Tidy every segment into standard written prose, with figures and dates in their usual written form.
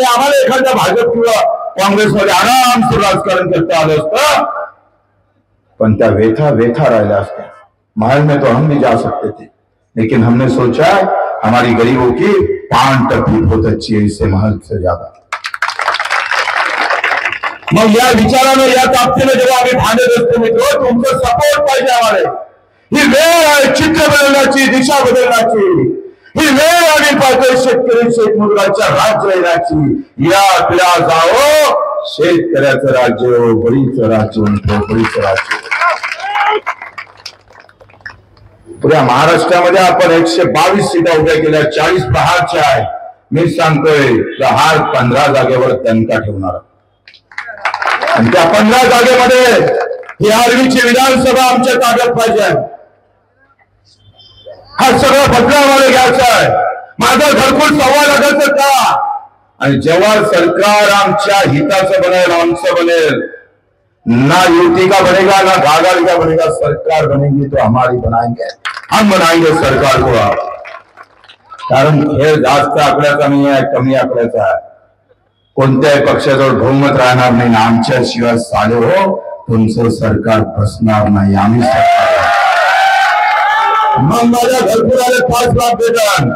त्यामुळे आम्हाला एखाद्या भाजप किंवा काँग्रेसमध्ये आरामचं राजकारण करता आलं असतं, पण त्या व्यथा राहिल्या असत्या। महल में तो हम भी जा सकते थे, लेकिन हमने सोचा हमारी गरीबों की पान टपरी बहुत अच्छी है, इससे महल से ज्यादा। मग या विचारानं या ताकदीनं जेव्हा आम्ही ठाणे रस्ते मिळतो, तुमचं सपोर्ट पाहिजे आम्हाला। ही वेळ आहे चित्र बदलण्याची, दिशा बदलण्याची, ही वेळ आम्ही पाहतोय शेतकरी शेतमजुरांच्या राज्य येण्याची। या पिढ्या जाओ शेतकऱ्याचं राज्य, बळीचं राज्य, बळीचं राज्य। पुऱ्या महाराष्ट्रामध्ये आपण 122 सीटा उभ्या केल्या, 40 प्रहारच्या आहे। मी सांगतोय प्रहार 15 जागेवर दणका ठेवणार, आणि त्या 15 जागेमध्ये ही आर्वीची विधानसभा आमच्या ताब्यात पाहिजे। हा सगळं बदलावाला घ्यायचा आहे। माझा घरकुल 1.25 लाखाचं का? आणि जेव्हा सरकार आमच्या हिताचं बनेल, आमचं बनेल, ना युति का बनेगा ना घाघर का बनेगा, सरकार बनेगी तो हमारी बनाएंगे, हम बनाएंगे सरकार को। कारण खेळ जास्त आकड्याचा नाही आहे, कमी आकड्याचा आहे। कोणत्याही पक्षाजवळ बहुमत राहणार नाही, आमच्याशिवाय साले हो तुमचं सरकार बसणार नाही, आम्ही सरकार। मग माझ्या घरकुलाला 5 लाख भेटन,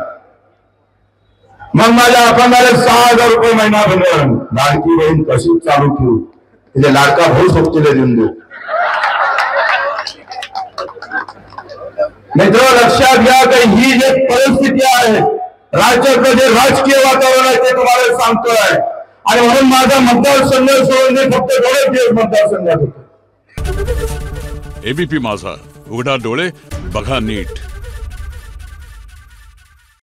मग माझ्या अपंगाला 6,000 रुपये महिना भेटन। लाडकी बहीण कशी चालू ठेवू, तिथे लाडका भाऊ सोबतीला देऊन देऊ। मित्र लक्षात घ्या की ही जी परिस्थिती आहे, राज्याचं जे राजकीय वातावरण आहे ते तुम्हाला सांगतोय। आणि म्हणून माझा मतदारसंघ सोडून फक्त 2 दिवस मतदारसंघात होतो। एबीपी माझा, उघडा डोळे बघा नीट।